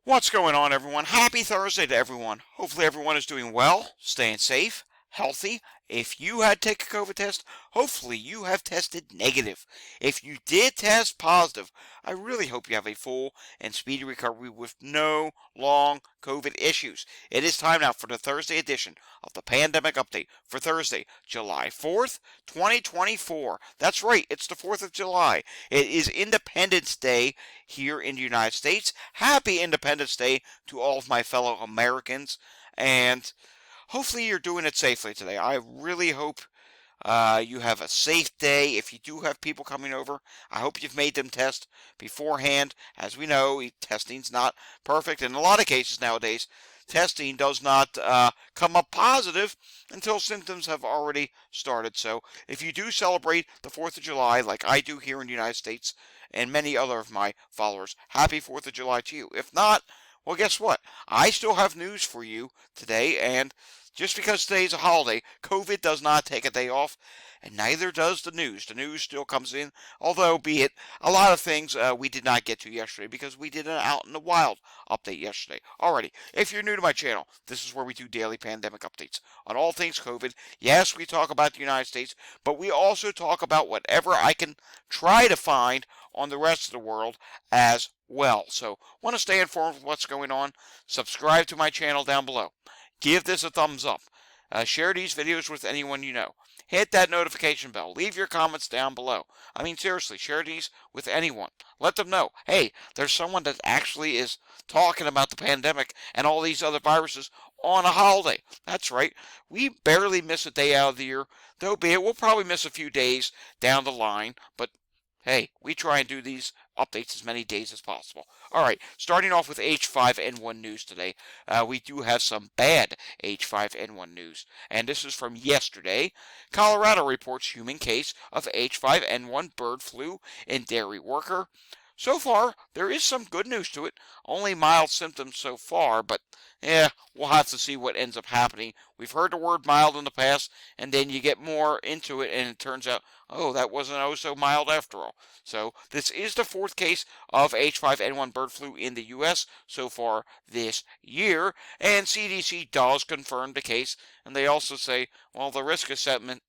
What's going on, everyone? Happy Thursday to everyone. Hopefully everyone is doing well, staying safe, healthy. If you had taken a COVID test, hopefully you have tested negative. If you did test positive, I really hope you have a full and speedy recovery with no long COVID issues. It is time now for the Thursday edition of the Pandemic Update for Thursday, July 4th, 2024. That's right, it's the 4th of July. It is Independence Day here in the United States. Happy Independence Day to all of my fellow Americans, and hopefully you're doing it safely today. I really hope you have a safe day. If you do have people coming over, I hope you've made them test beforehand. As we know, testing's not perfect. In a lot of cases nowadays, testing does not come up positive until symptoms have already started. So if you do celebrate the 4th of July, like I do here in the United States, and many other of my followers, happy 4th of July to you. If not, well, guess what? I still have news for you today, and just because today's a holiday, COVID does not take a day off, and neither does the news. The news still comes in, although be it a lot of things we did not get to yesterday because we did an Out in the Wild update yesterday. Alrighty, if you're new to my channel, this is where we do daily pandemic updates on all things COVID. Yes, we talk about the United States, but we also talk about whatever I can try to find on the rest of the world as well. So, want to stay informed with what's going on? Subscribe to my channel down below. Give this a thumbs up. Share these videos with anyone you know. Hit that notification bell. Leave your comments down below. I mean, seriously, share these with anyone. Let them know, hey, there's someone that actually is talking about the pandemic and all these other viruses on a holiday. That's right. We barely miss a day out of the year. Though be it, we'll probably miss a few days down the line, but hey, we try and do these updates as many days as possible. All right, starting off with H5N1 news today. We do have some bad H5N1 news, and this is from yesterday. Colorado reports human case of H5N1 bird flu in dairy worker. So far, there is some good news to it. Only mild symptoms so far, but we'll have to see what ends up happening. We've heard the word mild in the past, and then you get more into it, and it turns out, oh, that wasn't oh so mild after all. So this is the 4th case of H5N1 bird flu in the U.S. so far this year, and CDC does confirm the case, and they also say, well, the risk assessment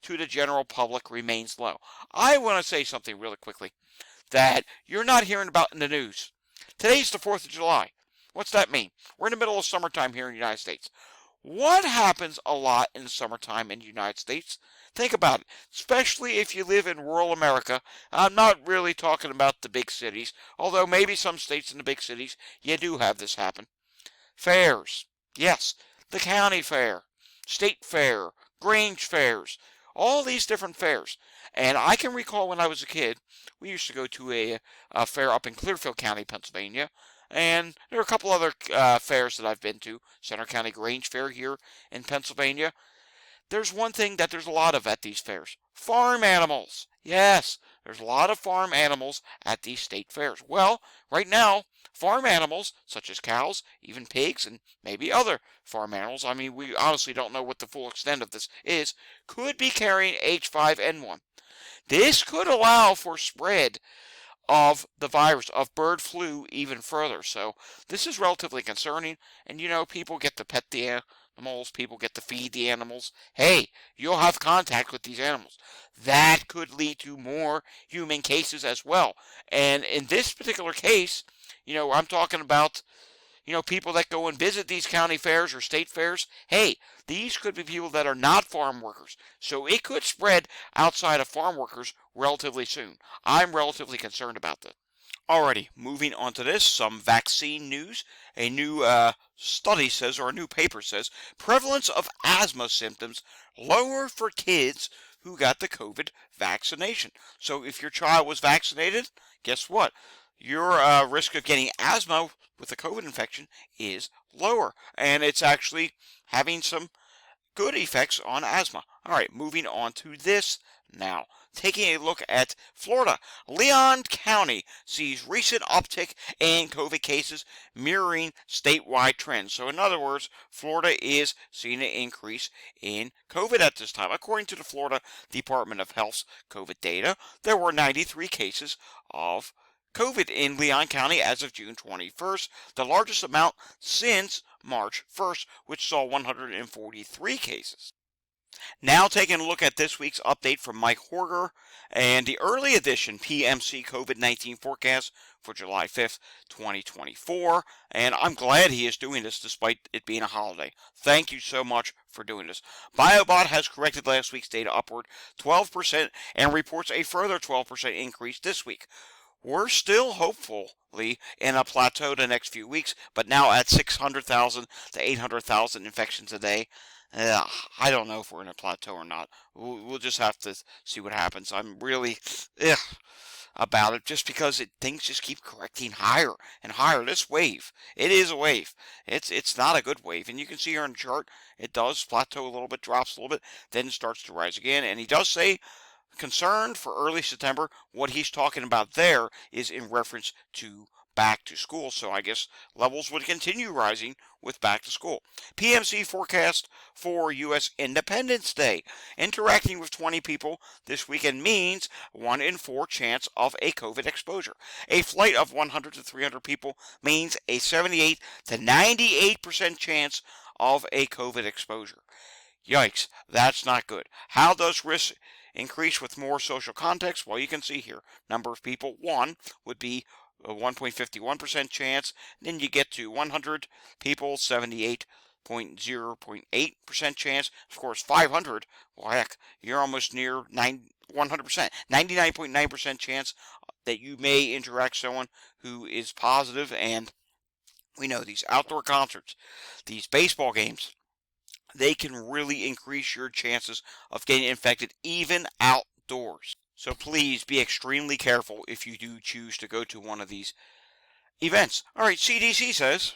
to the general public remains low. I want to say something really quickly that you're not hearing about in the news. Today's the 4th of July. What's that mean? We're in the middle of summertime here in the United States. What happens a lot in the summertime in the United States? Think about it, especially if you live in rural America. I'm not really talking about the big cities, although maybe some states in the big cities, you do have this happen. Fairs. Yes, the county fair, state fair, Grange fairs, all these different fairs. And I can recall when I was a kid, we used to go to a fair up in Clearfield County, Pennsylvania. And there are a couple other fairs that I've been to. Center County Grange Fair here in Pennsylvania. There's one thing that there's a lot of at these fairs. Farm animals. Yes, there's a lot of farm animals at these state fairs. Well, right now, farm animals, such as cows, even pigs, and maybe other farm animals, I mean, we honestly don't know what the full extent of this is, could be carrying H5N1. This could allow for spread of the virus, of bird flu, even further. So this is relatively concerning, and people get to pet the animals, people get to feed the animals. Hey, you'll have contact with these animals. That could lead to more human cases as well. And in this particular case, I'm talking about people that go and visit these county fairs or state fairs. Hey, these could be people that are not farm workers. So it could spread outside of farm workers relatively soon. I'm relatively concerned about this. Alrighty, moving on to this, some vaccine news. A new study says, or a new paper says, prevalence of asthma symptoms lower for kids who got the COVID vaccination. So if your child was vaccinated, guess what? Your risk of getting asthma with a COVID infection is lower, and it's actually having some good effects on asthma. All right, moving on to this now. Taking a look at Florida. Leon County sees recent uptick in COVID cases mirroring statewide trends. So in other words, Florida is seeing an increase in COVID at this time. According to the Florida Department of Health's COVID data, there were 93 cases of COVID in Leon County as of June 21st, the largest amount since March 1st, which saw 143 cases. Now taking a look at this week's update from Mike Horger and the early edition PMC COVID-19 forecast for July 5th, 2024. And I'm glad he is doing this despite it being a holiday. Thank you so much for doing this. BioBot has corrected last week's data upward 12% and reports a further 12% increase this week. We're still hopefully in a plateau the next few weeks, but now at 600,000 to 800,000 infections a day. I don't know if we're in a plateau or not. We'll just have to see what happens. I'm really about it just because things just keep correcting higher and higher. This wave, it is a wave. It's not a good wave, and you can see here on the chart, it does plateau a little bit, drops a little bit, then starts to rise again. And he does say concerned for early September. What he's talking about there is in reference to back to school. So I guess levels would continue rising with back to school. PMC forecast for U.S. Independence Day. Interacting with 20 people this weekend means 1 in 4 chance of a COVID exposure. A flight of 100 to 300 people means a 78 to 98% chance of a COVID exposure. Yikes, that's not good. How does risk increase with more social context? Well, you can see here. Number of people, 1 would be a 1.51% chance. Then you get to 100 people, 78.0.8% chance. Of course, 500, well, heck, you're almost near 100%. 99.9% chance that you may interact with someone who is positive. And we know these outdoor concerts, these baseball games, they can really increase your chances of getting infected even outdoors. So please be extremely careful if you do choose to go to one of these events. All right, CDC says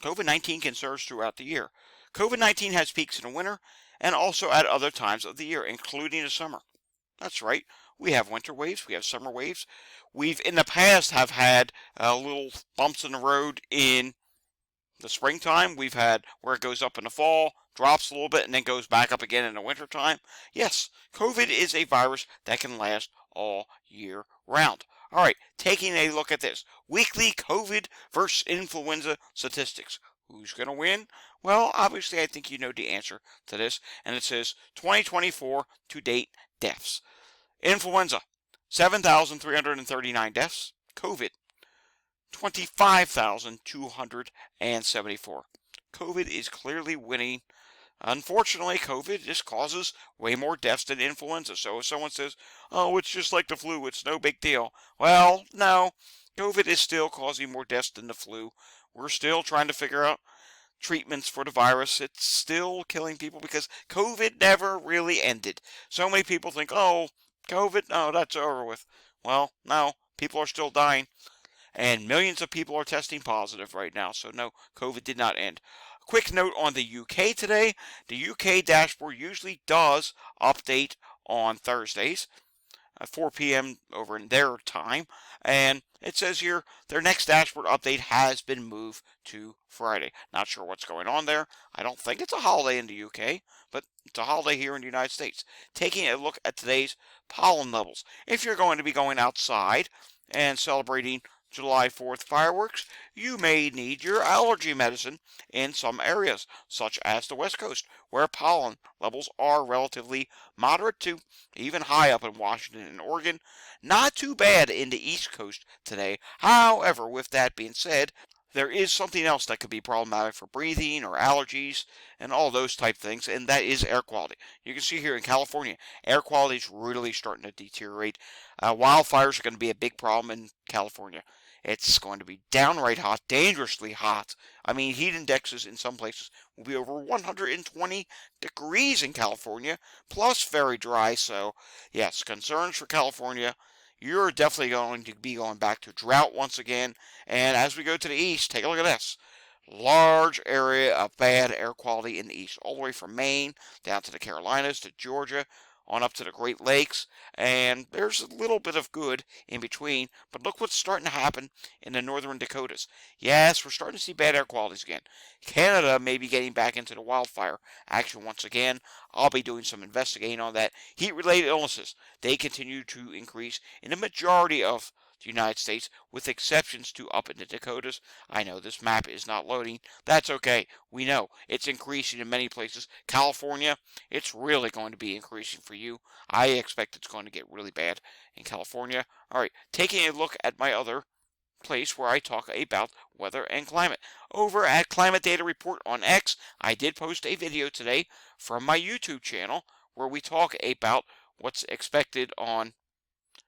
COVID-19 can surge throughout the year. COVID-19 has peaks in the winter and also at other times of the year, including the summer. That's right. We have winter waves. We have summer waves. We've in the past have had little bumps in the road in the springtime. We've had where it goes up in the fall, drops a little bit, and then goes back up again in the wintertime. Yes, COVID is a virus that can last all year round. All right, taking a look at this. Weekly COVID versus influenza statistics. Who's going to win? Well, obviously, I think you know the answer to this. And it says 2024 to date deaths. Influenza, 7,339 deaths. COVID, 25,274. COVID is clearly winning. Unfortunately, COVID just causes way more deaths than influenza. So if someone says, oh, it's just like the flu, it's no big deal. Well, no, COVID is still causing more deaths than the flu. We're still trying to figure out treatments for the virus. It's still killing people because COVID never really ended. So many people think, oh, COVID, no, that's over with. Well, no, people are still dying. And millions of people are testing positive right now. So no, COVID did not end. Quick note on the UK today. The UK dashboard usually does update on Thursdays at 4 p.m. over in their time. And it says here their next dashboard update has been moved to Friday. Not sure what's going on there. I don't think it's a holiday in the UK, but it's a holiday here in the United States. Taking a look at today's pollen levels. If you're going to be going outside and celebrating July 4th fireworks, you may need your allergy medicine in some areas, such as the West Coast, where pollen levels are relatively moderate to even high up in Washington and Oregon. Not too bad in the East Coast today. However, with that being said, there is something else that could be problematic for breathing or allergies and all those type things, and that is air quality. You can see here in California, air quality is really starting to deteriorate. Wildfires are going to be a big problem in California. It's going to be downright hot, dangerously hot. I mean, heat indexes in some places will be over 120 degrees in California, plus very dry. So, yes, concerns for California. You're definitely going to be going back to drought once again. And as we go to the east, take a look at this. Large area of bad air quality in the east, all the way from Maine down to the Carolinas to Georgia, on up to the Great Lakes, and there's a little bit of good in between, but look what's starting to happen in the northern Dakotas. Yes, we're starting to see bad air qualities again. Canada may be getting back into the wildfire action once again. I'll be doing some investigating on that. Heat-related illnesses, they continue to increase in the majority of the United States, with exceptions to up in the Dakotas. I know this map is not loading. That's okay. We know it's increasing in many places. California, it's really going to be increasing for you. I expect it's going to get really bad in California. All right, taking a look at my other place where I talk about weather and climate. Over at Climate Data Report on X, I did post a video today from my YouTube channel where we talk about what's expected on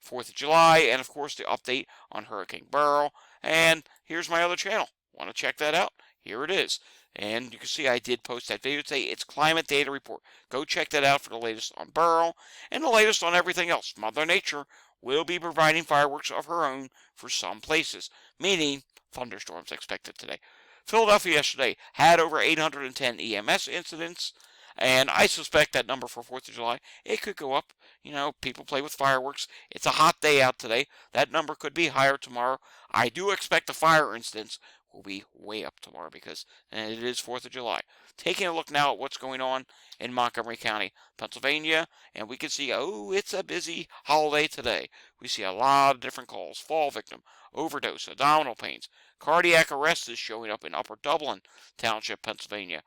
4th of July and, of course, the update on Hurricane Beryl. And here's my other channel. Want to check that out? Here it is. And you can see I did post that video today. It's Climate Data Report. Go check that out for the latest on Beryl and the latest on everything else. Mother Nature will be providing fireworks of her own for some places, meaning thunderstorms expected today. Philadelphia yesterday had over 810 EMS incidents, and I suspect that number for 4th of July, it could go up. You know, people play with fireworks. It's a hot day out today. That number could be higher tomorrow. I do expect the fire incidents will be way up tomorrow because it is 4th of July. Taking a look now at what's going on in Montgomery County, Pennsylvania, and we can see, oh, it's a busy holiday today. We see a lot of different calls. Fall victim, overdose, abdominal pains, cardiac arrest is showing up in Upper Dublin Township, Pennsylvania.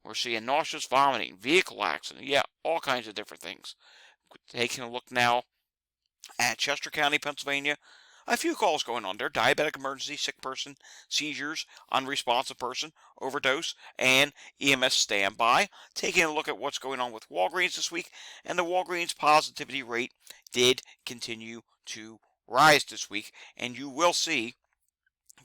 We're seeing nauseous vomiting, vehicle accident, yeah, all kinds of different things. Taking a look now at Chester County, Pennsylvania. A few calls going on there. Diabetic emergency, sick person, seizures, unresponsive person, overdose, and EMS standby. Taking a look at what's going on with Walgreens this week, and the Walgreens positivity rate did continue to rise this week, and you will see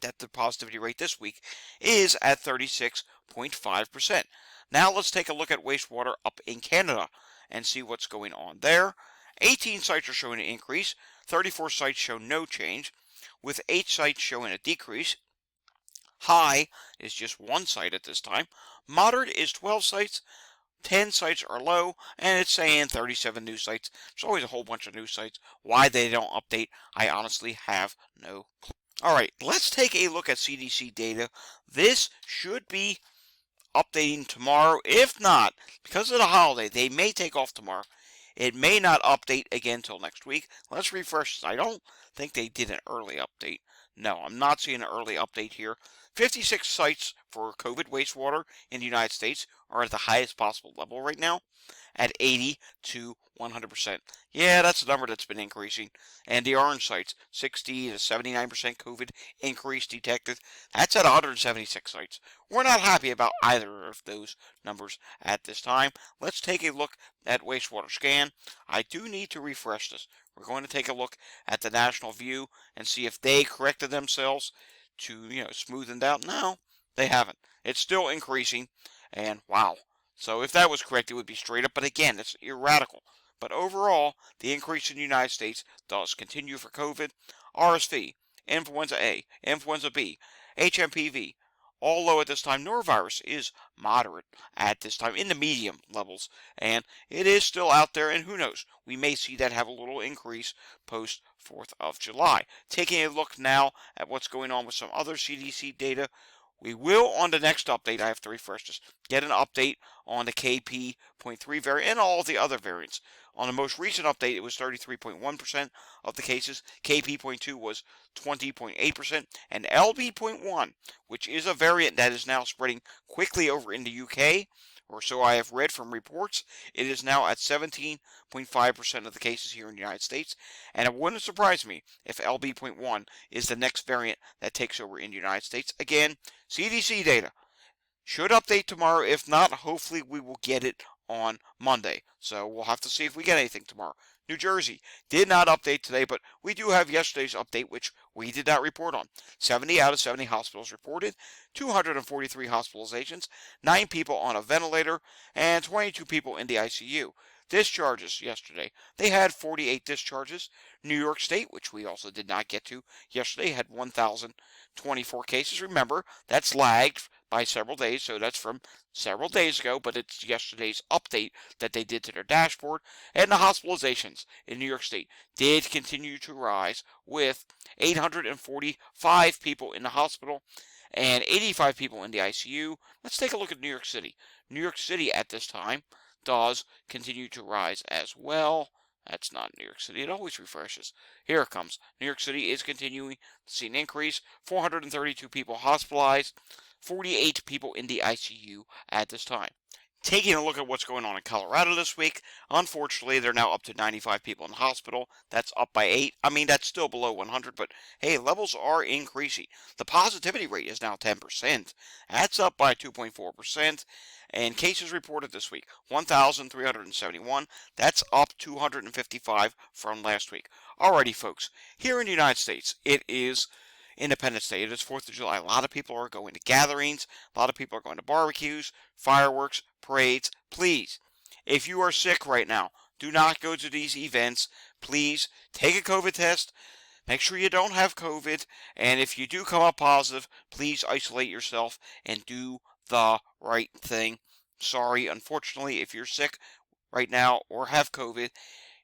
that the positivity rate this week is at 36.5%. Now let's take a look at wastewater up in Canada and see what's going on there. 18 sites are showing an increase. 34 sites show no change, with 8 sites showing a decrease. High is just 1 site at this time. Moderate is 12 sites. 10 sites are low, and it's saying 37 new sites. There's always a whole bunch of new sites. Why they don't update, I honestly have no clue. All right, let's take a look at CDC data. This should be updating tomorrow. If not, because of the holiday, they may take off tomorrow. It may not update again until next week. Let's refresh this. I don't think they did an early update. No, I'm not seeing an early update here. 56 sites for COVID wastewater in the United States are at the highest possible level right now at 80 to 100%. Yeah, that's the number that's been increasing. And the orange sites, 60 to 79% COVID increase detected. That's at 176 sites. We're not happy about either of those numbers at this time. Let's take a look at wastewater scan. I do need to refresh this. We're going to take a look at the national view and see if they corrected themselves to, smoothened out. No, they haven't. It's still increasing, and wow. So if that was correct, it would be straight up. But again, it's erratical. But overall, the increase in the United States does continue for COVID, RSV, Influenza A, Influenza B, HMPV, all low at this time. Norovirus is moderate at this time, in the medium levels, and it is still out there, and who knows, we may see that have a little increase post 4th of July. Taking a look now at what's going on with some other CDC data. We will, on the next update, I have to refresh this, get an update on the KP.3 variant and all the other variants. On the most recent update, it was 33.1% of the cases. KP.2 was 20.8%. And LB.1, which is a variant that is now spreading quickly over in the UK, or so I have read from reports, it is now at 17.5% of the cases here in the United States. And it wouldn't surprise me if LB.1 is the next variant that takes over in the United States. Again, CDC data should update tomorrow. If not, hopefully we will get it on Monday. So we'll have to see if we get anything tomorrow. New Jersey did not update today, but we do have yesterday's update, which we did not report on. 70 out of 70 hospitals reported, 243 hospitalizations, 9 people on a ventilator, and 22 people in the ICU. Discharges yesterday, they had 48 discharges. New York State, which we also did not get to yesterday, had 1,024 cases. Remember, that's lagged by several days, so that's from several days ago, but it's yesterday's update that they did to their dashboard. And the hospitalizations in New York State did continue to rise, with 845 people in the hospital and 85 people in the ICU. Let's take a look at New York City. New York City at this time does continue to rise as well. That's not New York City. It always refreshes. Here it comes. New York City is continuing to see an increase. 432 people hospitalized. 48 people in the ICU at this time. Taking a look at what's going on in Colorado this week, unfortunately, they're now up to 95 people in the hospital. That's up by 8. I mean, that's still below 100, but hey, levels are increasing. The positivity rate is now 10%. That's up by 2.4%. And cases reported this week, 1,371. That's up 255 from last week. Alrighty, folks, here in the United States, it is Independence Day. It is 4th of July. A lot of people are going to gatherings. A lot of people are going to barbecues, fireworks, parades. Please, if you are sick right now, do not go to these events. Please take a COVID test. Make sure you don't have COVID. And if you do come up positive, please isolate yourself and do the right thing. Sorry, unfortunately, if you're sick right now or have COVID,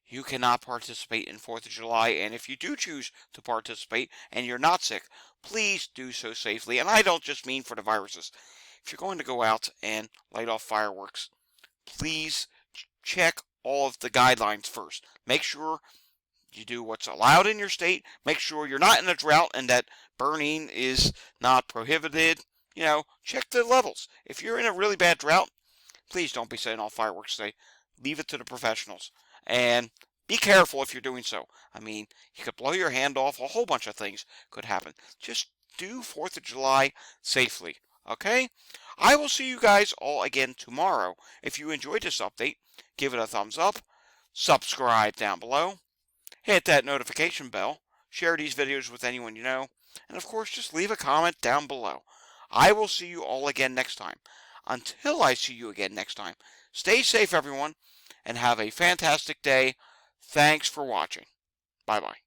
you cannot participate in 4th of July, and if you do choose to participate and you're not sick, please do so safely. And I don't just mean for the viruses. If you're going to go out and light off fireworks, please check all of the guidelines first. Make sure you do what's allowed in your state. Make sure you're not in a drought and that burning is not prohibited. Check the levels. If you're in a really bad drought, please don't be setting off fireworks today. Leave it to the professionals. And be careful if you're doing so. I mean, you could blow your hand off. A whole bunch of things could happen. Just do 4th of July safely. Okay? I will see you guys all again tomorrow. If you enjoyed this update, give it a thumbs up. Subscribe down below. Hit that notification bell. Share these videos with anyone you know. And of course, just leave a comment down below. I will see you all again next time. Until I see you again next time, stay safe, everyone, and have a fantastic day. Thanks for watching. Bye-bye.